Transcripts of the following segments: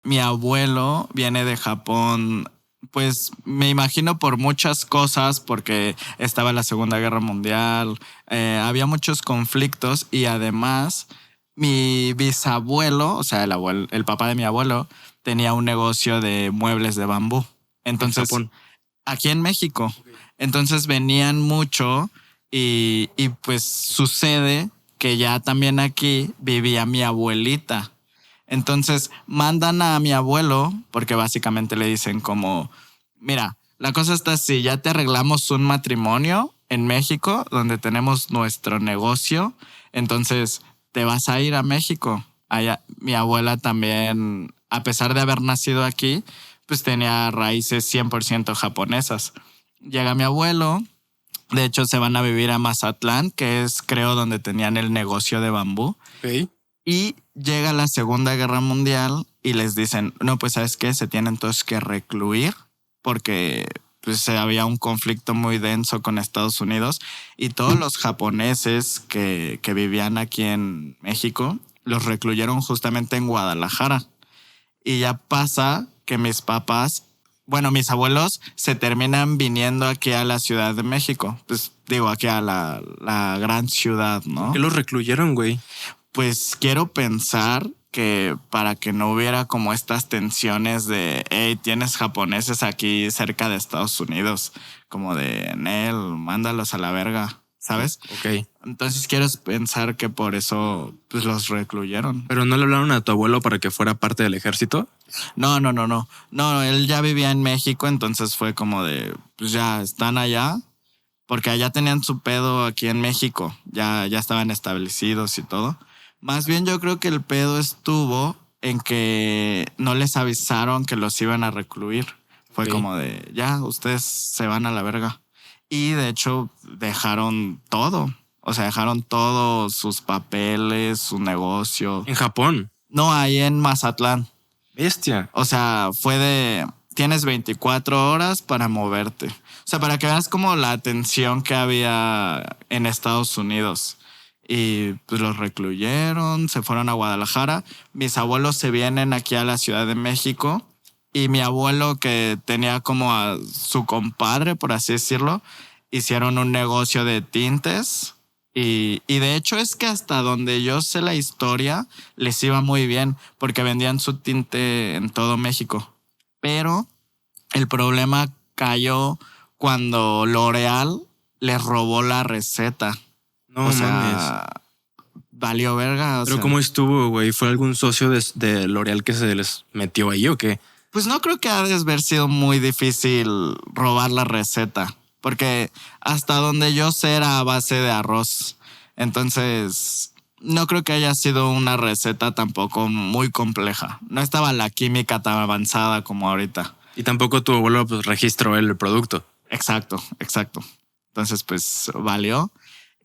Mi abuelo viene de Japón, pues me imagino por muchas cosas, porque estaba la Segunda Guerra Mundial, había muchos conflictos y además mi bisabuelo, o sea, el papá de mi abuelo, tenía un negocio de muebles de bambú. En Entonces, Japón. aquí en México. Entonces venían mucho y pues sucede que ya también aquí vivía mi abuelita. Entonces mandan a mi abuelo porque básicamente le dicen como, mira, la cosa está así, ya te arreglamos un matrimonio en México donde tenemos nuestro negocio, entonces te vas a ir a México. Allá, mi abuela también, a pesar de haber nacido aquí, pues tenía raíces 100% japonesas. Llega mi abuelo, de hecho se van a vivir a Mazatlán, que es creo donde tenían el negocio de bambú. Ok. Y llega la Segunda Guerra Mundial y les dicen, no, pues ¿sabes qué? Se tienen todos que recluir porque pues había un conflicto muy denso con Estados Unidos y todos los japoneses que vivían aquí en México los recluyeron justamente en Guadalajara. Y ya pasa que mis papás, bueno, mis abuelos se terminan viniendo aquí a la Ciudad de México. Pues digo, aquí a la gran ciudad, ¿no? ¿Qué los recluyeron, güey? Pues quiero pensar que para que no hubiera como estas tensiones de, hey, tienes japoneses aquí cerca de Estados Unidos, como de, Nel, mándalos a la verga, ¿sabes? Ok. Entonces quiero pensar que por eso pues los recluyeron. ¿Pero no le hablaron a tu abuelo para que fuera parte del ejército? No, él ya vivía en México, entonces fue como de, pues ya están allá, porque allá tenían su pedo aquí en México, ya estaban establecidos y todo. Más bien yo creo que el pedo estuvo en que no les avisaron que los iban a recluir. Fue Ok. como de, ya, ustedes se van a la verga. Y de hecho dejaron todo. O sea, dejaron todos sus papeles, su negocio. En Japón. No, ahí en Mazatlán. Bestia. O sea, fue de, tienes 24 horas para moverte. O sea, para que veas como la tensión que había en Estados Unidos. Y pues los recluyeron, se fueron a Guadalajara. Mis abuelos se vienen aquí a la Ciudad de México. Y mi abuelo, que tenía como a su compadre, por así decirlo, hicieron un negocio de tintes. Y de hecho es que hasta donde yo sé la historia, les iba muy bien porque vendían su tinte en todo México. Pero el problema cayó cuando L'Oreal les robó la receta. No O mames. sea, valió verga. O Pero sea, ¿cómo estuvo, güey? ¿Fue algún socio de L'Oreal que se les metió ahí o qué? pues no creo que ha de haber sido muy difícil robar la receta, porque hasta donde yo sé era a base de arroz. Entonces, no creo que haya sido una receta tampoco muy compleja. No estaba la química tan avanzada como ahorita. Y tampoco tu abuelo pues registró el producto. Exacto. Entonces, pues valió.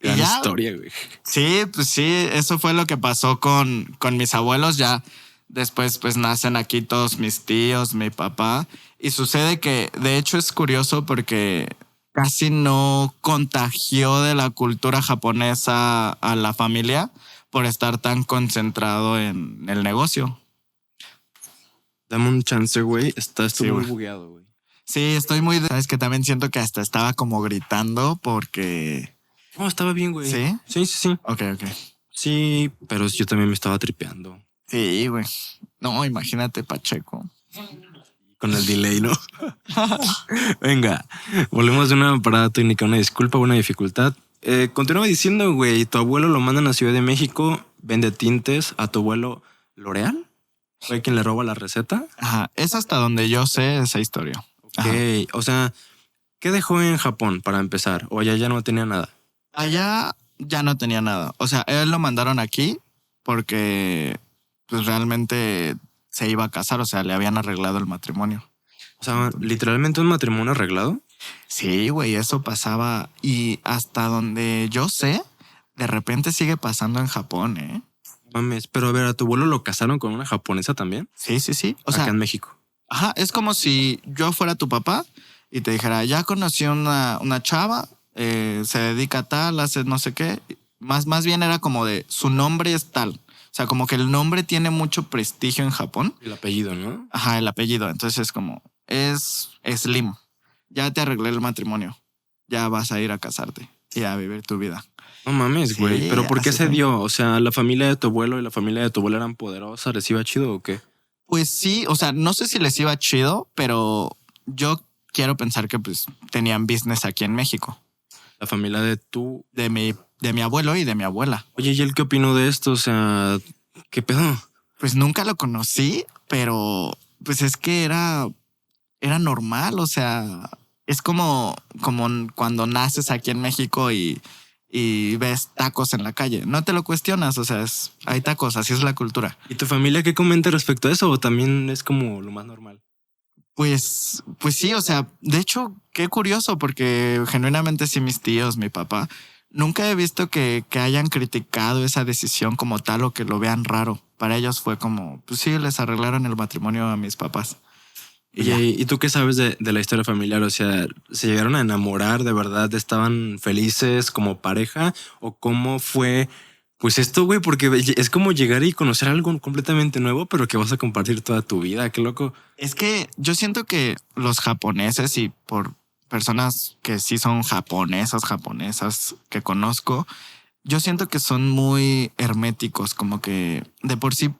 Y Gran ya, historia, güey. sí, pues sí, eso fue lo que pasó con mis abuelos. Ya después pues nacen aquí todos mis tíos, mi papá. Y sucede que de hecho es curioso porque casi no contagió de la cultura japonesa a la familia por estar tan concentrado en el negocio. Dame un chance, güey. Estás tú Sí, muy güey. bugueado, güey. Sí, estoy muy... Sabes que también siento que hasta estaba como gritando porque... No, estaba bien, güey. ¿Sí? Sí. Ok. Sí, pero yo también me estaba tripeando. Sí, güey. No, imagínate Pacheco. Con el delay, ¿no? Venga, volvemos de una parada técnica, una disculpa, una dificultad. Continúa diciendo, güey, tu abuelo lo mandan a Ciudad de México, vende tintes a tu abuelo L'Oreal. ¿Fue quien le roba la receta? Ajá, es hasta donde yo sé esa historia. Ok, Ajá. o sea, ¿qué dejó en Japón para empezar? O allá ya no tenía nada. Allá ya no tenía nada. O sea, él lo mandaron aquí porque pues realmente se iba a casar, o sea, le habían arreglado el matrimonio. O sea, literalmente un matrimonio arreglado. Sí, güey, eso pasaba y hasta donde yo sé, de repente sigue pasando en Japón, ¿eh? Mames, pero a ver, ¿a tu abuelo lo casaron con una japonesa también? Sí. O Acá sea, en México. ajá, es como si yo fuera tu papá y te dijera, ya conocí una chava, se dedica a tal, hace no sé qué. Más bien era como de, su nombre es tal. O sea, como que el nombre tiene mucho prestigio en Japón. El apellido, ¿no? Ajá, el apellido. Entonces es como, es Slim. Ya te arreglé el matrimonio. Ya vas a ir a casarte y a vivir tu vida. No mames, Sí, güey. ¿Pero por qué así se fue. dio? O sea, ¿la familia de tu abuelo y la familia de tu abuela eran poderosas? ¿Les iba chido o qué? Pues sí, o sea, no sé si les iba chido, pero yo quiero pensar que pues tenían business aquí en México. La familia de tu... De mi abuelo y de mi abuela. Oye, ¿y él qué opinó de esto? O sea, ¿qué pedo? Pues nunca lo conocí, pero pues es que era normal, o sea, es como cuando naces aquí en México y ves tacos en la calle. No te lo cuestionas, o sea, hay tacos, así es la cultura. ¿Y tu familia qué comenta respecto a eso? ¿O también es como lo más normal? Pues sí, o sea, de hecho, qué curioso, porque genuinamente sí mis tíos, mi papá, nunca he visto que hayan criticado esa decisión como tal o que lo vean raro. Para ellos fue como, pues sí, les arreglaron el matrimonio a mis papás. Y ya. Oye, ¿y tú qué sabes de la historia familiar? O sea, ¿se llegaron a enamorar de verdad? ¿Estaban felices como pareja? ¿O cómo fue? Pues esto, güey, porque es como llegar y conocer algo completamente nuevo, pero que vas a compartir toda tu vida. Qué loco. Es que yo siento que los japoneses y por personas que sí son japonesas que conozco, yo siento que son muy herméticos, como que de por sí,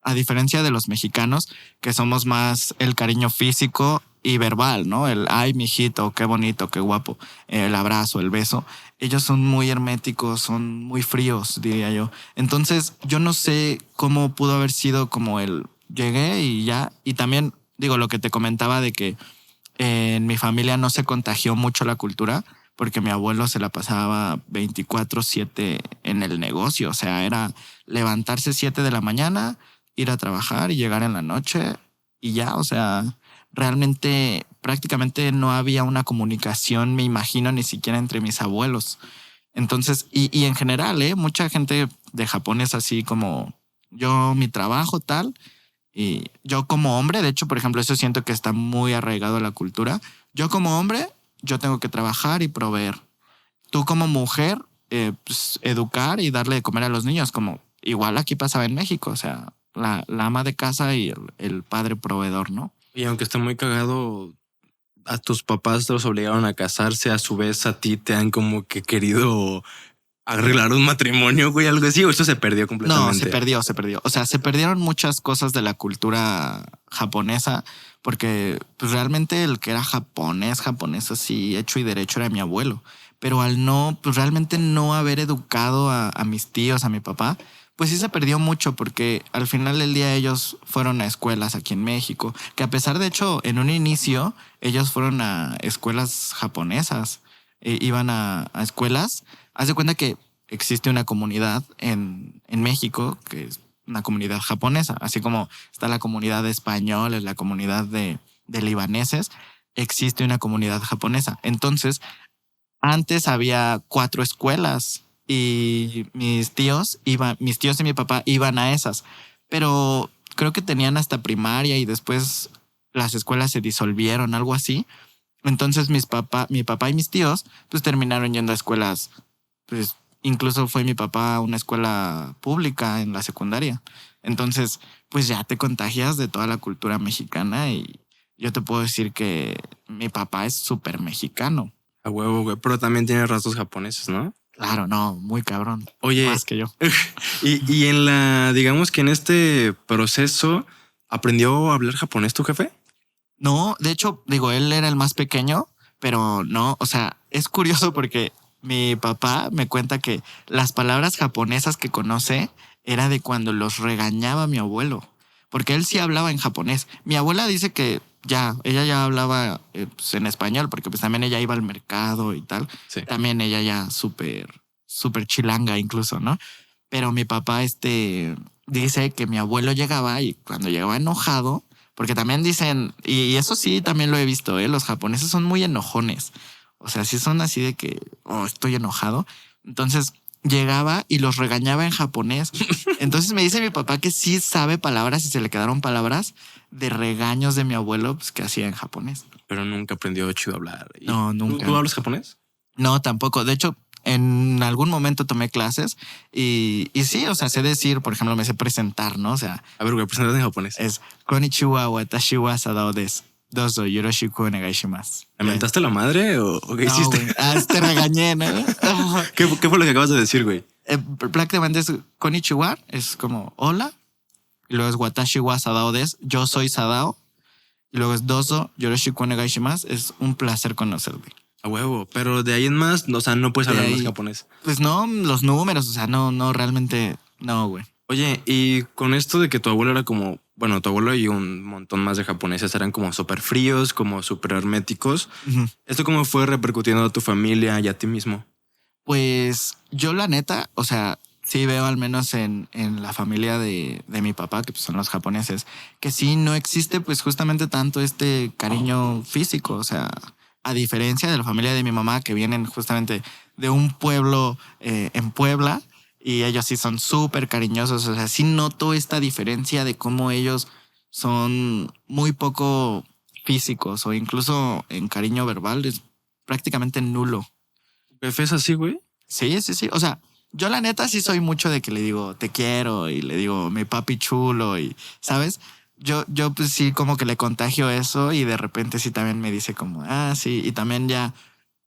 a diferencia de los mexicanos, que somos más el cariño físico y verbal, ¿no? El ay, mijito, qué bonito, qué guapo, el abrazo, el beso. Ellos son muy herméticos, son muy fríos, diría yo. Entonces, yo no sé cómo pudo haber sido como el llegué y ya. Y también, digo, lo que te comentaba de que en mi familia no se contagió mucho la cultura porque mi abuelo se la pasaba 24/7 en el negocio. O sea, era levantarse 7 de la mañana, ir a trabajar y llegar en la noche y ya. O sea, realmente prácticamente no había una comunicación, me imagino, ni siquiera entre mis abuelos. Entonces, y en general, mucha gente de Japón es así como yo, mi trabajo tal. Y yo como hombre, de hecho, por ejemplo, eso siento que está muy arraigado a la cultura. Yo como hombre, yo tengo que trabajar y proveer. Tú como mujer, pues, educar y darle de comer a los niños, como igual aquí pasaba en México, o sea, la ama de casa y el padre proveedor, ¿no? Y aunque está muy cagado, a tus papás los obligaron a casarse, a su vez a ti te han como que querido arreglar un matrimonio, güey, algo así, o eso se perdió completamente. No, se perdió. O sea, se perdieron muchas cosas de la cultura japonesa porque pues, realmente el que era japonés así, hecho y derecho era mi abuelo. Pero al no, pues realmente no haber educado a mis tíos, a mi papá, pues sí se perdió mucho porque al final del día ellos fueron a escuelas aquí en México, que a pesar de hecho en un inicio ellos fueron a escuelas japonesas, iban a escuelas. Haz de cuenta que existe una comunidad en México que es una comunidad japonesa, así como está la comunidad de españoles, la comunidad de libaneses, existe una comunidad japonesa. Entonces, antes había 4 escuelas y mis tíos y mi papá iban a esas, pero creo que tenían hasta primaria y después las escuelas se disolvieron, algo así. Entonces mi papá y mis tíos pues terminaron yendo a escuelas, pues incluso fue mi papá a una escuela pública en la secundaria. Entonces pues ya te contagias de toda la cultura mexicana y yo te puedo decir que mi papá es súper mexicano. A huevo, güey, pero también tiene rasgos japoneses, ¿no? Claro, no, muy cabrón. Oye, Más que yo. y en digamos que en este proceso, ¿aprendió a hablar japonés tu jefe? No, de hecho, digo, él era el más pequeño, pero no, o sea, es curioso porque mi papá me cuenta que las palabras japonesas que conoce era de cuando los regañaba mi abuelo, porque él sí hablaba en japonés. Mi abuela dice que ella ya hablaba pues, en español, porque pues también ella iba al mercado y tal. Sí. También ella ya súper chilanga incluso, ¿no? Pero mi papá dice que mi abuelo llegaba y cuando llegaba enojado, porque también dicen, y eso sí, también lo he visto, los japoneses son muy enojones. O sea, sí son así de que, estoy enojado. Entonces llegaba y los regañaba en japonés. Entonces me dice mi papá que sí sabe palabras y se le quedaron palabras de regaños de mi abuelo pues, que hacía en japonés. Pero nunca aprendió chido a hablar. No, nunca. ¿Tú hablas japonés? No, tampoco. De hecho, en algún momento tomé clases y sí, o sea, sé decir, por ejemplo, me sé presentar, ¿no? O sea, A ver, güey, preséntate en japonés. es Konnichiwa watashi wa Sadao desu. Dozo yoroshiku onegai shimasu. ¿Me mentaste la madre o qué No, hiciste? güey. Te regañé, ¿no? ¿Qué fue lo que acabas de decir, güey? Prácticamente es Konnichiwa, es como hola. Y luego es Watashi wa Sadao desu, yo soy Sadao. Y luego es Dozo yoroshiku onegai shimasu, es un placer conocerte. A huevo, pero de ahí en más, o sea, no puedes hablar De más ahí- japonés. Pues no, los números, o sea, no, realmente no, güey. Oye, y con esto de que tu abuelo era como, bueno, tu abuelo y un montón más de japoneses eran como súper fríos, como súper herméticos. Ujú. ¿Esto cómo fue repercutiendo a tu familia y a ti mismo? Pues yo la neta, o sea, sí veo al menos en la familia de mi papá, que pues son los japoneses, que sí no existe pues justamente tanto este cariño físico, o sea, a diferencia de la familia de mi mamá, que vienen justamente de un pueblo en Puebla, y ellos sí son súper cariñosos, o sea, sí noto esta diferencia de cómo ellos son muy poco físicos o incluso en cariño verbal es prácticamente nulo. ¿Jefe es así, güey? Sí, sí, sí. O sea, yo la neta sí soy mucho de que le digo te quiero y le digo mi papi chulo y, ¿sabes? Yo pues sí como que le contagio eso y de repente sí también me dice como, sí. Y también ya,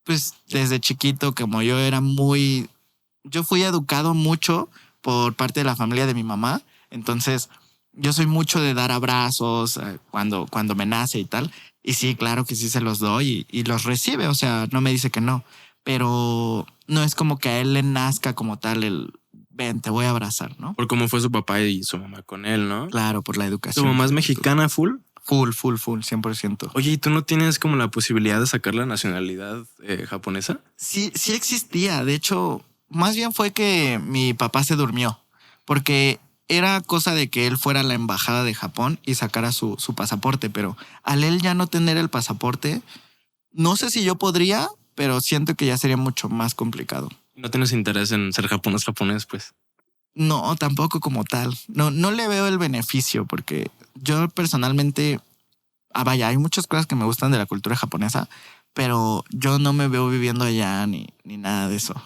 pues desde chiquito como yo fui educado mucho por parte de la familia de mi mamá. Entonces yo soy mucho de dar abrazos cuando me nace y tal. Y sí, claro que sí se los doy y los recibe. O sea, no me dice que no, pero no es como que a él le nazca como tal el ven, te voy a abrazar, ¿no? Por cómo fue su papá y su mamá con él, ¿no? Claro, por la ¿Tu educación. mamá es mexicana full? Full, 100%. Oye, ¿y tú no tienes como la posibilidad de sacar la nacionalidad japonesa? Sí, sí existía. De hecho, más bien fue que mi papá se durmió, porque era cosa de que él fuera a la embajada de Japón y sacara su pasaporte, pero al él ya no tener el pasaporte, no sé si yo podría, pero siento que ya sería mucho más complicado. No tienes interés en ser japonés, pues. No, tampoco como tal. No le veo el beneficio porque yo personalmente, vaya, hay muchas cosas que me gustan de la cultura japonesa, pero yo no me veo viviendo allá ni nada de eso.